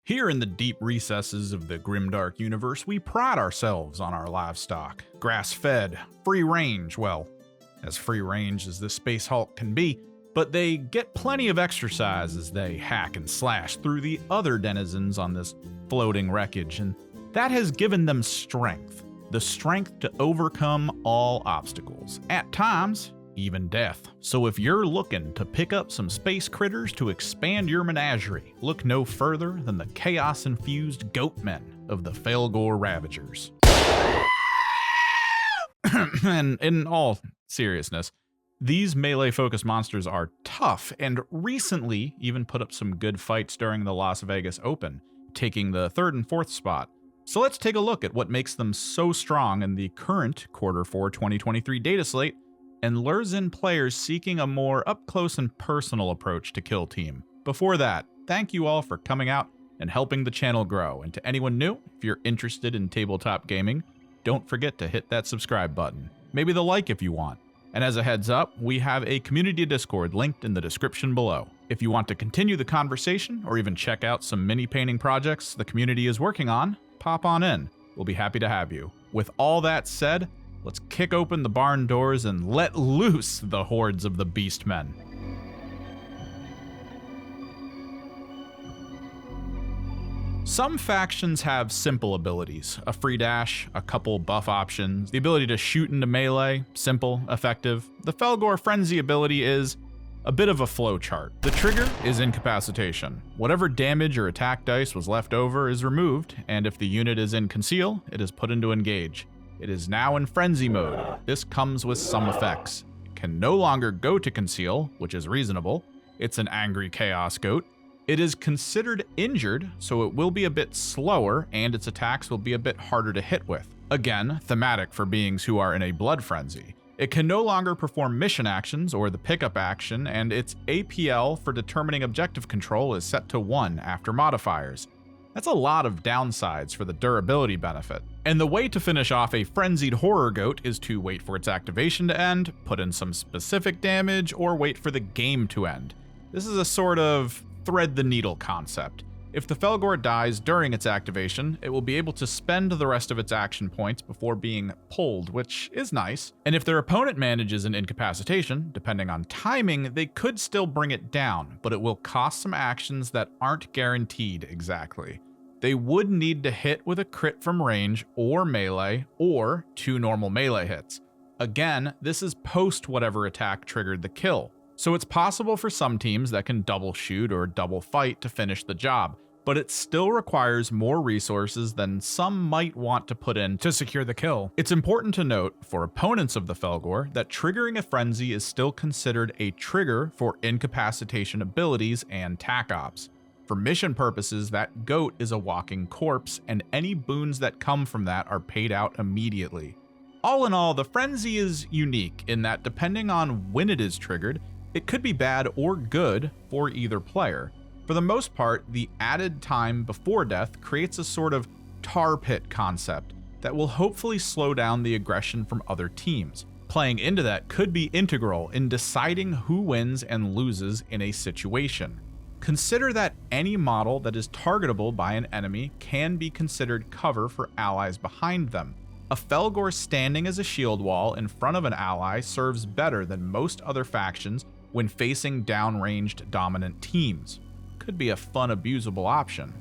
Here in the deep recesses of the grimdark universe, we pride ourselves on our livestock. Grass-fed, free range, well, as free range as this Space Hulk can be, but they get plenty of exercise as they hack and slash through the other denizens on this floating wreckage, and that has given them strength. The strength to overcome all obstacles. At times, even death. So if you're looking to pick up some space critters to expand your menagerie, look no further than the chaos-infused goatmen of the Fellgor Ravagers. And in all seriousness, these melee-focused monsters are tough, and recently even put up some good fights during the Las Vegas Open, taking the 3rd and 4th spot. So let's take a look at what makes them so strong in the current Q4 2023 data slate, and lures in players seeking a more up-close and personal approach to Kill Team. Before that, thank you all for coming out and helping the channel grow, and to anyone new, if you're interested in tabletop gaming, don't forget to hit that subscribe button. Maybe the like if you want. And as a heads up, we have a community Discord linked in the description below. If you want to continue the conversation, or even check out some mini painting projects the community is working on, pop on in. We'll be happy to have you. With all that said, let's kick open the barn doors and let loose the hordes of the Beastmen. Some factions have simple abilities, a free dash, a couple buff options, the ability to shoot into melee, simple, effective. The Fellgor Frenzy ability is a bit of a flowchart. The trigger is incapacitation. Whatever damage or attack dice was left over is removed, and if the unit is in conceal, it is put into engage. It is now in frenzy mode. This comes with some effects. It can no longer go to conceal, which is reasonable. It's an angry chaos goat. It is considered injured, so it will be a bit slower, and its attacks will be a bit harder to hit with. Again, thematic for beings who are in a blood frenzy. It can no longer perform mission actions or the pickup action, and its APL for determining objective control is set to 1 after modifiers. That's a lot of downsides for the durability benefit. And the way to finish off a frenzied horror goat is to wait for its activation to end, put in some specific damage, or wait for the game to end. This is a sort of thread the needle concept. If the Fellgor dies during its activation, it will be able to spend the rest of its action points before being pulled, which is nice. And if their opponent manages an incapacitation, depending on timing, they could still bring it down, but it will cost some actions that aren't guaranteed exactly. They would need to hit with a crit from range or melee, or 2 normal melee hits. Again, this is post whatever attack triggered the kill. So it's possible for some teams that can double shoot or double fight to finish the job, but it still requires more resources than some might want to put in to secure the kill. It's important to note, for opponents of the Fellgor, that triggering a frenzy is still considered a trigger for incapacitation abilities and Tac-Ops. For mission purposes, that goat is a walking corpse, and any boons that come from that are paid out immediately. All in all, the frenzy is unique in that depending on when it is triggered, it could be bad or good for either player. For the most part, the added time before death creates a sort of tar pit concept that will hopefully slow down the aggression from other teams. Playing into that could be integral in deciding who wins and loses in a situation. Consider that any model that is targetable by an enemy can be considered cover for allies behind them. A Fellgor standing as a shield wall in front of an ally serves better than most other factions when facing downranged dominant teams. Could be a fun abusable option.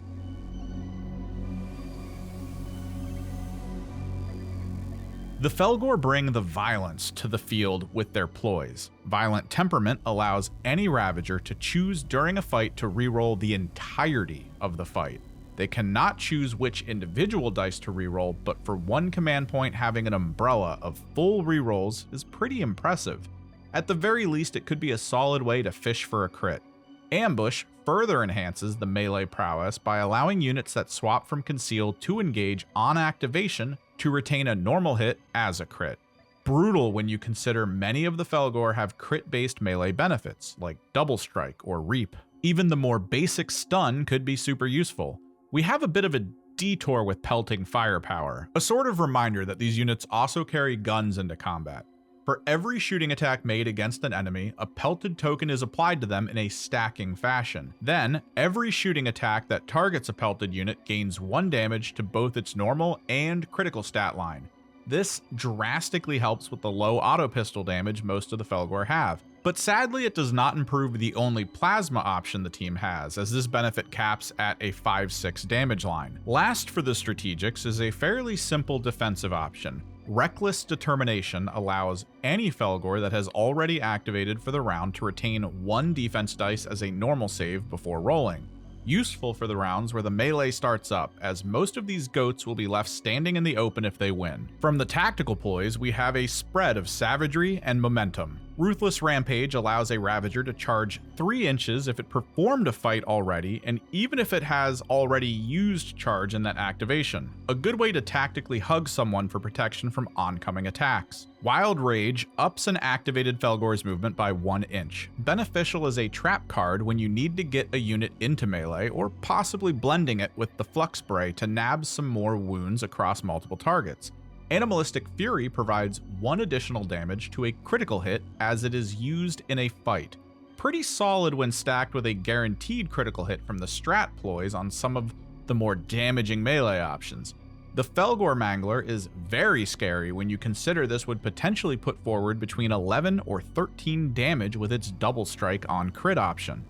The Fellgor bring the violence to the field with their Ploys. Violent temperament allows any Ravager to choose during a fight to reroll the entirety of the fight. They cannot choose which individual dice to reroll, but for one command point, having an umbrella of full rerolls is pretty impressive. At the very least, it could be a solid way to fish for a crit. Ambush further enhances the melee prowess by allowing units that swap from conceal to engage on activation to retain a normal hit as a crit. Brutal when you consider many of the Fellgor have crit-based melee benefits, like Double Strike or Reap. Even the more basic stun could be super useful. We have a bit of a detour with pelting firepower, a sort of reminder that these units also carry guns into combat. For every shooting attack made against an enemy, a pelted token is applied to them in a stacking fashion. Then, every shooting attack that targets a pelted unit gains 1 damage to both its normal and critical stat line. This drastically helps with the low auto pistol damage most of the Fellgor have. But sadly, it does not improve the only plasma option the team has, as this benefit caps at a 5-6 damage line. Last for the strategics is a fairly simple defensive option. Reckless Determination allows any Fellgor that has already activated for the round to retain 1 defense dice as a normal save before rolling. Useful for the rounds where the melee starts up, as most of these goats will be left standing in the open if they win. From the tactical ploys, we have a spread of savagery and momentum. Ruthless Rampage allows a Ravager to charge 3 inches if it performed a fight already, and even if it has already used charge in that activation. A good way to tactically hug someone for protection from oncoming attacks. Wild Rage ups an activated Fellgor's movement by 1 inch. Beneficial as a trap card when you need to get a unit into melee, or possibly blending it with the Flux Spray to nab some more wounds across multiple targets. Animalistic Fury provides 1 additional damage to a critical hit as it is used in a fight. Pretty solid when stacked with a guaranteed critical hit from the strat ploys on some of the more damaging melee options. The Fellgor Mangler is very scary when you consider this would potentially put forward between 11 or 13 damage with its double strike on crit option.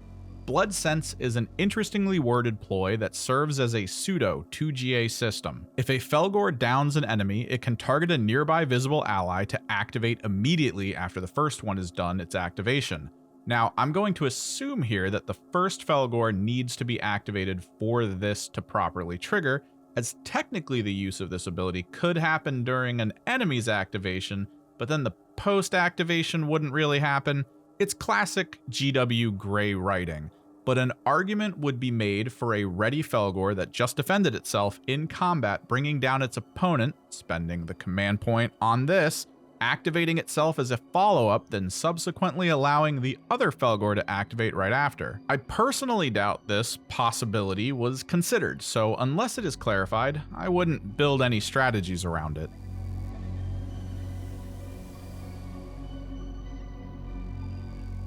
Blood Sense is an interestingly worded ploy that serves as a pseudo 2GA system. If a Fellgor downs an enemy, it can target a nearby visible ally to activate immediately after the first one has done its activation. Now, I'm going to assume here that the first Fellgor needs to be activated for this to properly trigger, as technically the use of this ability could happen during an enemy's activation, but then the post-activation wouldn't really happen. It's classic GW gray writing, but an argument would be made for a ready Fellgor that just defended itself in combat, bringing down its opponent, spending the command point on this, activating itself as a follow-up, then subsequently allowing the other Fellgor to activate right after. I personally doubt this possibility was considered, so unless it is clarified, I wouldn't build any strategies around it.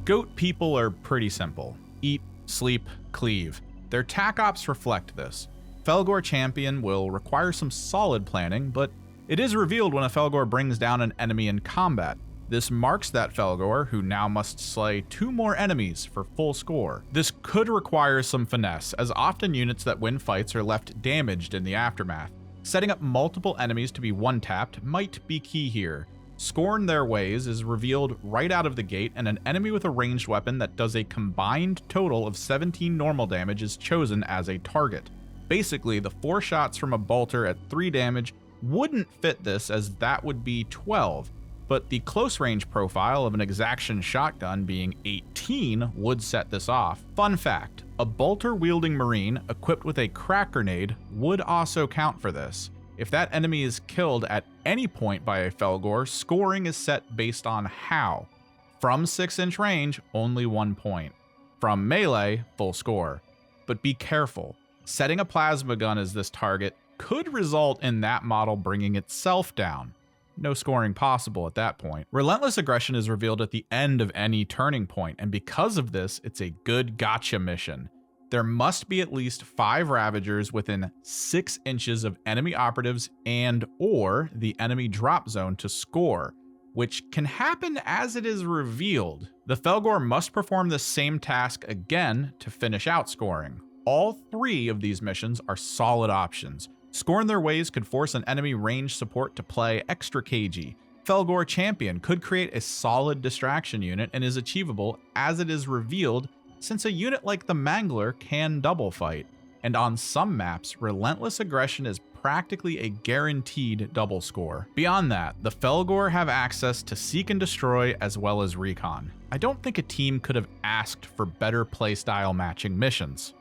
Goat people are pretty simple. Eat, sleep, cleave. Their Tac-Ops reflect this. Fellgor Champion will require some solid planning, but it is revealed when a Fellgor brings down an enemy in combat. This marks that Fellgor, who now must slay 2 more enemies for full score. This could require some finesse, as often units that win fights are left damaged in the aftermath. Setting up multiple enemies to be one-tapped might be key here. Scorn Their Ways is revealed right out of the gate, and an enemy with a ranged weapon that does a combined total of 17 normal damage is chosen as a target. Basically, the 4 shots from a bolter at 3 damage wouldn't fit this, as that would be 12, but the close range profile of an exaction shotgun being 18 would set this off. Fun fact, a bolter wielding marine equipped with a crack grenade would also count for this. If that enemy is killed at any point by a Fellgor, scoring is set based on how. From 6-inch range, only 1 point. From melee, full score. But be careful, setting a plasma gun as this target could result in that model bringing itself down. No scoring possible at that point. Relentless Aggression is revealed at the end of any turning point, and because of this, it's a good gotcha mission. There must be at least 5 Ravagers within 6 inches of enemy operatives and or the enemy drop zone to score, which can happen as it is revealed. The Fellgor must perform the same task again to finish out scoring. All 3 of these missions are solid options. Scorn Their Ways could force an enemy range support to play extra cagey. Fellgor Champion could create a solid distraction unit and is achievable as it is revealed, since a unit like the Mangler can double fight, and on some maps, Relentless Aggression is practically a guaranteed double score. Beyond that, the Fellgor have access to Seek and Destroy as well as Recon. I don't think a team could have asked for better playstyle matching missions.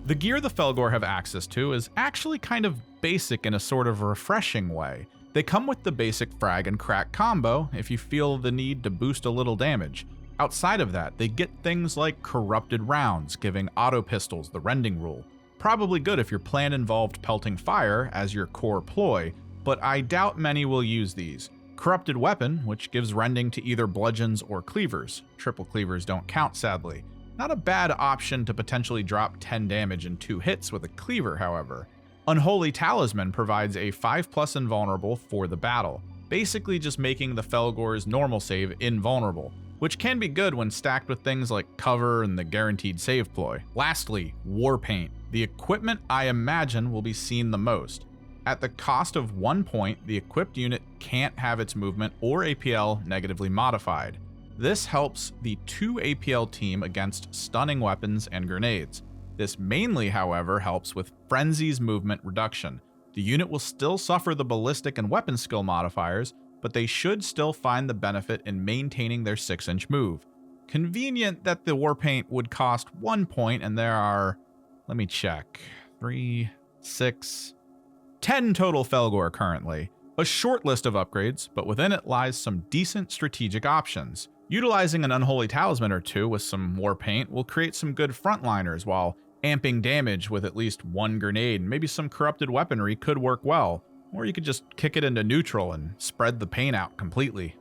The gear the Fellgor have access to is actually kind of basic in a sort of refreshing way. They come with the basic frag and crack combo if you feel the need to boost a little damage. Outside of that, they get things like corrupted rounds, giving auto pistols the rending rule, Probably good if your plan involved pelting fire as your core ploy, but I doubt many will use these. Corrupted Weapon, which gives rending to either bludgeons or cleavers. Triple cleavers don't count, sadly. Not a bad option to potentially drop 10 damage in 2 hits with a cleaver, however. Unholy Talisman provides a 5+ invulnerable for the battle, basically just making the Fellgor's normal save invulnerable, which can be good when stacked with things like cover and the guaranteed save ploy. Lastly, Warpaint, the equipment I imagine will be seen the most. At the cost of 1 point, the equipped unit can't have its movement or APL negatively modified. This helps the 2 APL team against stunning weapons and grenades. This mainly, however, helps with Frenzy's movement reduction. The unit will still suffer the ballistic and weapon skill modifiers, but they should still find the benefit in maintaining their 6-inch move. Convenient that the Warpaint would cost 1 point and there are, let me check, 3, 6, 10 total Fellgor currently. A short list of upgrades, but within it lies some decent strategic options. Utilizing an Unholy Talisman or 2 with some Warpaint will create some good frontliners, while amping damage with at least 1 grenade and maybe some corrupted weaponry could work well. Or you could just kick it into neutral and spread the pain out completely.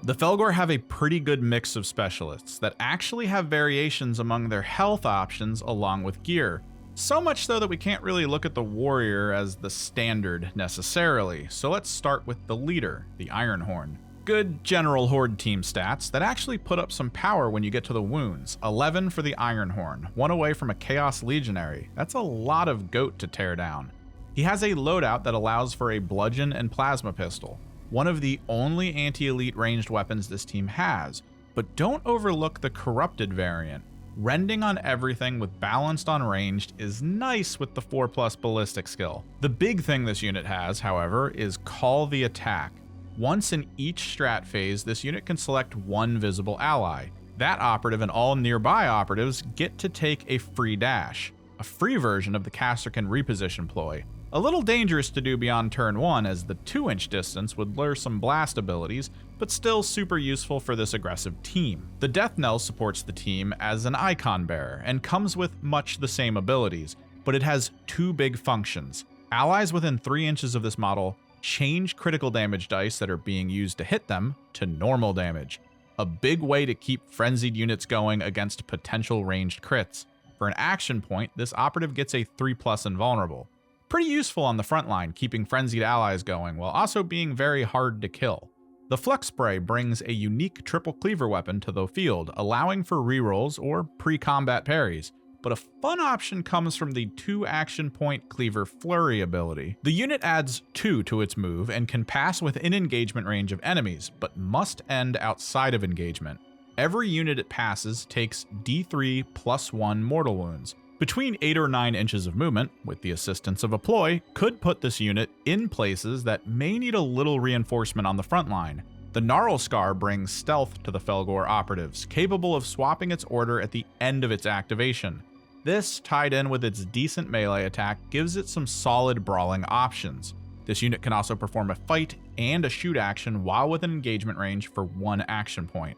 The Fellgor have a pretty good mix of specialists that actually have variations among their health options along with gear. So much so that we can't really look at the warrior as the standard necessarily, so let's start with the leader, the Ironhorn. Good general horde team stats that actually put up some power when you get to the wounds. 11 for the Ironhorn, 1 away from a Chaos Legionary. That's a lot of goat to tear down. He has a loadout that allows for a bludgeon and plasma pistol, one of the only anti-elite ranged weapons this team has, but don't overlook the corrupted variant. Rending on everything with balanced on ranged is nice with the 4+ ballistic skill. The big thing this unit has, however, is Call the Attack. Once in each strat phase, this unit can select 1 visible ally. That operative and all nearby operatives get to take a free dash, a free version of the caster can reposition ploy. A little dangerous to do beyond turn 1, as the 2-inch distance would lure some blast abilities, but still super useful for this aggressive team. The Death Knell supports the team as an icon bearer and comes with much the same abilities, but it has 2 big functions. Allies within 3 inches of this model change critical damage dice that are being used to hit them to normal damage. A big way to keep frenzied units going against potential ranged crits. For an action point, this operative gets a 3+ invulnerable. Pretty useful on the front line, keeping frenzied allies going while also being very hard to kill. The Flux Spray brings a unique triple cleaver weapon to the field, allowing for rerolls or pre-combat parries. But a fun option comes from the 2 action point Cleaver Flurry ability. The unit adds 2 to its move and can pass within engagement range of enemies, but must end outside of engagement. Every unit it passes takes D3 + 1 mortal wounds. Between 8 or 9 inches of movement, with the assistance of a ploy, could put this unit in places that may need a little reinforcement on the front line. The Gnarl Scar brings stealth to the Fellgor operatives, capable of swapping its order at the end of its activation. This, tied in with its decent melee attack, gives it some solid brawling options. This unit can also perform a fight and a shoot action while within engagement range for 1 action point.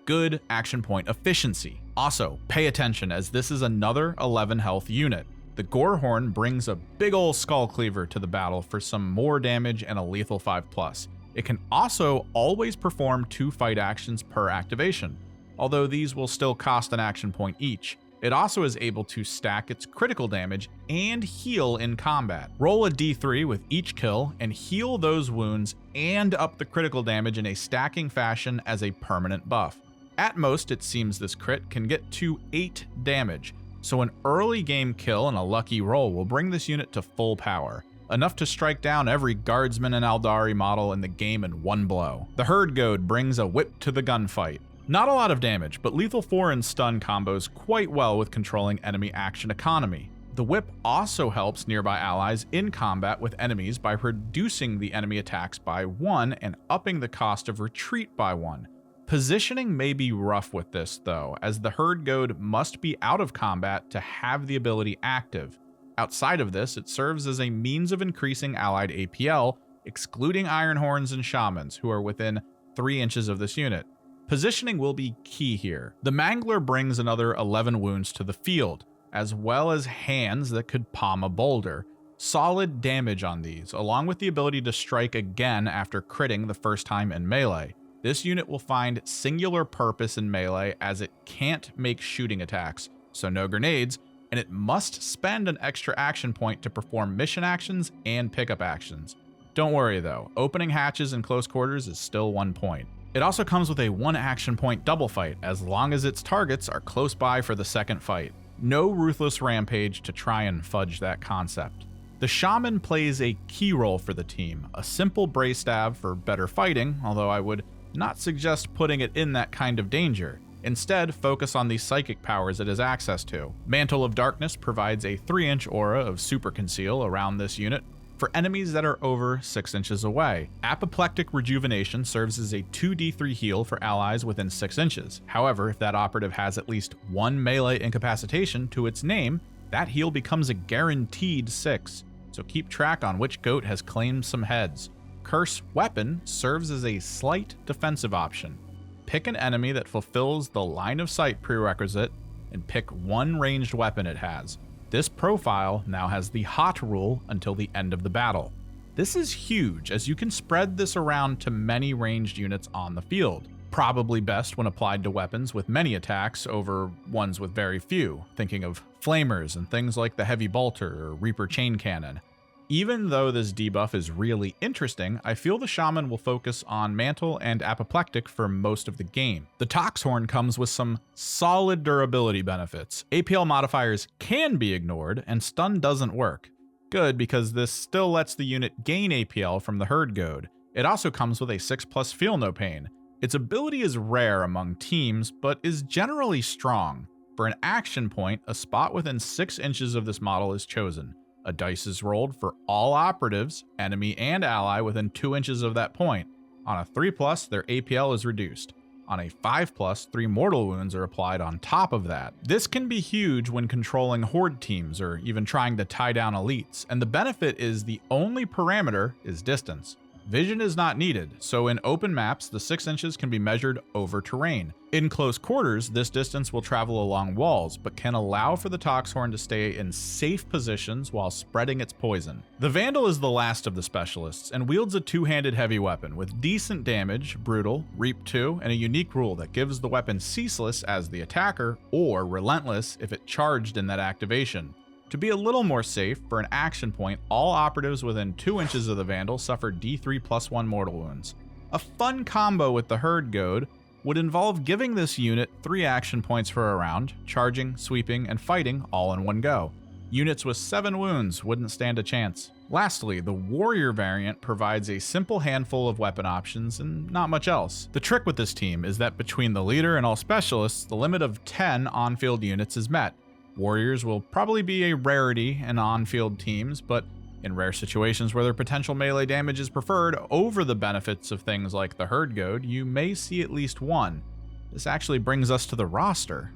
Good action point efficiency. Also, pay attention, as this is another 11 health unit. The Gorehorn brings a big ol' Skull Cleaver to the battle for some more damage and a lethal 5+. It can also always perform 2 fight actions per activation, although these will still cost an action point each. It also is able to stack its critical damage and heal in combat. Roll a d3 with each kill and heal those wounds and up the critical damage in a stacking fashion as a permanent buff. At most, it seems this crit can get to 8 damage, so an early game kill and a lucky roll will bring this unit to full power, enough to strike down every Guardsman and Aldari model in the game in 1 blow. The Herd Goad brings a whip to the gunfight. Not a lot of damage, but lethal 4 and stun combos quite well with controlling enemy action economy. The whip also helps nearby allies in combat with enemies by reducing the enemy attacks by 1 and upping the cost of retreat by 1. Positioning may be rough with this though, as the Herd Goad must be out of combat to have the ability active. Outside of this, it serves as a means of increasing allied APL, excluding Ironhorns and Shamans, who are within 3 inches of this unit. Positioning will be key here. The Mangler brings another 11 wounds to the field, as well as hands that could palm a boulder. Solid damage on these, along with the ability to strike again after critting the first time in melee. This unit will find singular purpose in melee as it can't make shooting attacks, so no grenades, and it must spend an extra action point to perform mission actions and pickup actions. Don't worry though, opening hatches in close quarters is still 1 point. It also comes with a 1 action point double fight as long as its targets are close by for the second fight. No ruthless rampage to try and fudge that concept. The Shaman plays a key role for the team, a simple brace stab for better fighting, although I would not suggest putting it in that kind of danger. Instead, focus on the psychic powers it has access to. Mantle of Darkness provides a 3-inch aura of super conceal around this unit for enemies that are over 6 inches away. Apoplectic Rejuvenation serves as a 2d3 heal for allies within 6 inches. However, if that operative has at least 1 melee incapacitation to its name, that heal becomes a guaranteed 6, so keep track on which goat has claimed some heads. Curse Weapon serves as a slight defensive option. Pick an enemy that fulfills the line of sight prerequisite and pick 1 ranged weapon it has. This profile now has the hot rule until the end of the battle. This is huge as you can spread this around to many ranged units on the field. Probably best when applied to weapons with many attacks over ones with very few, thinking of flamers and things like the Heavy Bolter or Reaper Chain Cannon. Even though this debuff is really interesting, I feel the Shaman will focus on Mantle and Apoplectic for most of the game. The Toxhorn comes with some solid durability benefits. APL modifiers can be ignored, and stun doesn't work. Good, because this still lets the unit gain APL from the Herd Goad. It also comes with a 6+ Feel No Pain. Its ability is rare among teams, but is generally strong. For an action point, a spot within 6 inches of this model is chosen. A dice is rolled for all operatives, enemy and ally, within 2 inches of that point. On a 3+, their APL is reduced. On a 5+, 3 mortal wounds are applied on top of that. This can be huge when controlling horde teams or even trying to tie down elites, and the benefit is the only parameter is distance. Vision is not needed, so in open maps, the 6 inches can be measured over terrain. In close quarters, this distance will travel along walls, but can allow for the Toxhorn to stay in safe positions while spreading its poison. The Vandal is the last of the specialists, and wields a 2-handed heavy weapon with decent damage, brutal, Reap 2, and a unique rule that gives the weapon ceaseless as the attacker, or relentless if it charged in that activation. To be a little more safe, for an action point, all operatives within 2 inches of the Vandal suffer D3+1 mortal wounds. A fun combo with the Herd Goad would involve giving this unit 3 action points for a round, charging, sweeping, and fighting all in one go. Units with 7 wounds wouldn't stand a chance. Lastly, the Warrior variant provides a simple handful of weapon options and not much else. The trick with this team is that between the leader and all specialists, the limit of 10 on-field units is met. Warriors will probably be a rarity in on-field teams, but in rare situations where their potential melee damage is preferred over the benefits of things like the Herd Goad, you may see at least one. This actually brings us to the roster.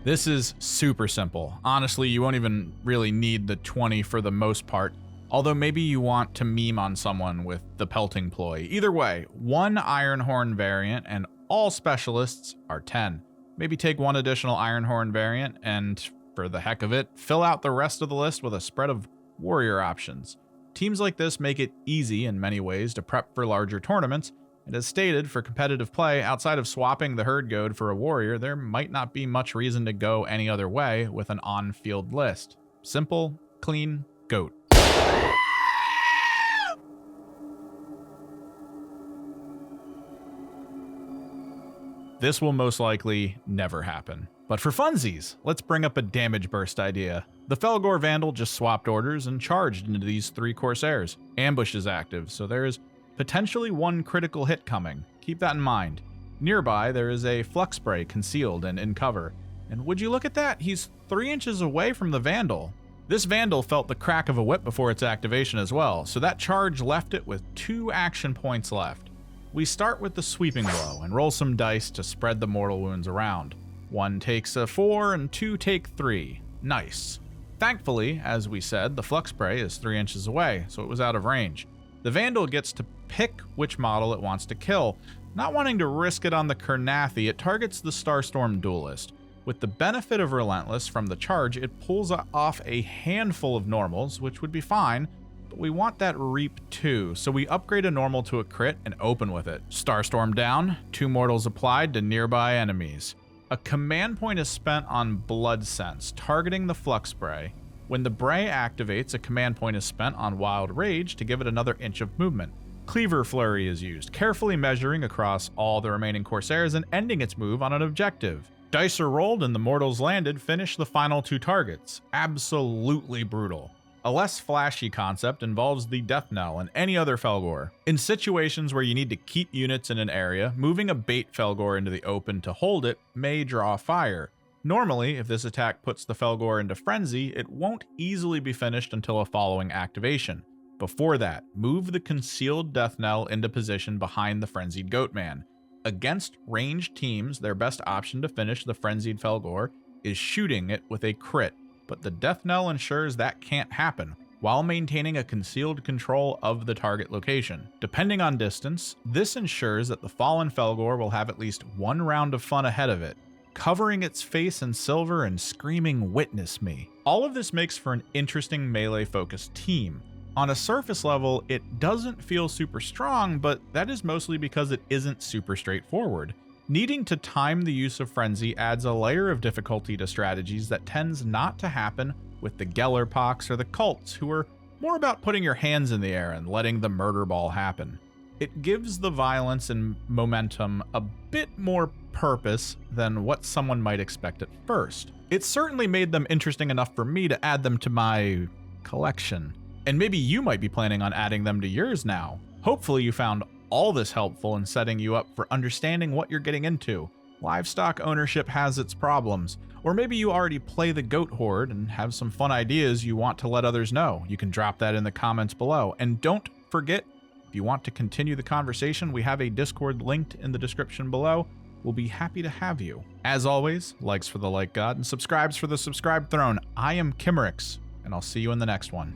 This is super simple. Honestly, you won't even really need the 20 for the most part, although maybe you want to meme on someone with the pelting ploy. Either way, 1 Ironhorn variant and all specialists are 10. Maybe take 1 additional Ironhorn variant and, for the heck of it, fill out the rest of the list with a spread of warrior options. Teams like this make it easy in many ways to prep for larger tournaments, and as stated, for competitive play, outside of swapping the Herd Goad for a warrior, there might not be much reason to go any other way with an on-field list. Simple, clean, goat. This will most likely never happen. But for funsies, let's bring up a damage burst idea. The Fellgor Vandal just swapped orders and charged into these 3 Corsairs. Ambush is active, so there is potentially 1 critical hit coming. Keep that in mind. Nearby, there is a Flux Spray concealed and in cover. And would you look at that? He's 3 inches away from the Vandal. This Vandal felt the crack of a whip before its activation as well, so that charge left it with 2 action points left. We start with the Sweeping Blow and roll some dice to spread the mortal wounds around. 1 takes a 4 and 2 take 3. Nice. Thankfully, as we said, the Flux Spray is 3 inches away, so it was out of range. The Vandal gets to pick which model it wants to kill. Not wanting to risk it on the Kernathi, it targets the Starstorm Duelist. With the benefit of Relentless from the charge, it pulls off a handful of normals, which would be fine, but we want that Reap too, so we upgrade a normal to a crit and open with it. Starstorm down, 2 mortals applied to nearby enemies. A command point is spent on Blood Sense, targeting the Flux Spray. When the Bray activates, a command point is spent on Wild Rage to give it another inch of movement. Cleaver Flurry is used, carefully measuring across all the remaining Corsairs and ending its move on an objective. Dice are rolled and the mortals landed finish the final 2 targets. Absolutely brutal. A less flashy concept involves the Death Knell and any other Fellgor. In situations where you need to keep units in an area, moving a bait Fellgor into the open to hold it may draw fire. Normally, if this attack puts the Fellgor into frenzy, it won't easily be finished until a following activation. Before that, move the concealed Death Knell into position behind the frenzied Goatman. Against ranged teams, their best option to finish the frenzied Fellgor is shooting it with a crit, but the Death Knell ensures that can't happen, while maintaining a concealed control of the target location. Depending on distance, this ensures that the fallen Fellgor will have at least 1 round of fun ahead of it, covering its face in silver and screaming, "Witness me." All of this makes for an interesting melee-focused team. On a surface level, it doesn't feel super strong, but that is mostly because it isn't super straightforward. Needing to time the use of Frenzy adds a layer of difficulty to strategies that tends not to happen with the Gellerpox or the Cults, who are more about putting your hands in the air and letting the murder ball happen. It gives the violence and momentum a bit more purpose than what someone might expect at first. It certainly made them interesting enough for me to add them to my collection. And maybe you might be planning on adding them to yours now. Hopefully you found all this helpful in setting you up for understanding what you're getting into. Livestock ownership has its problems, or maybe you already play the Goat Horde and have some fun ideas you want to let others know. You can drop that in the comments below. And don't forget, if you want to continue the conversation, we have a Discord linked in the description below. We'll be happy to have you. As always, likes for the like god and subscribes for the subscribe throne. I am Kimmerix, and I'll see you in the next one.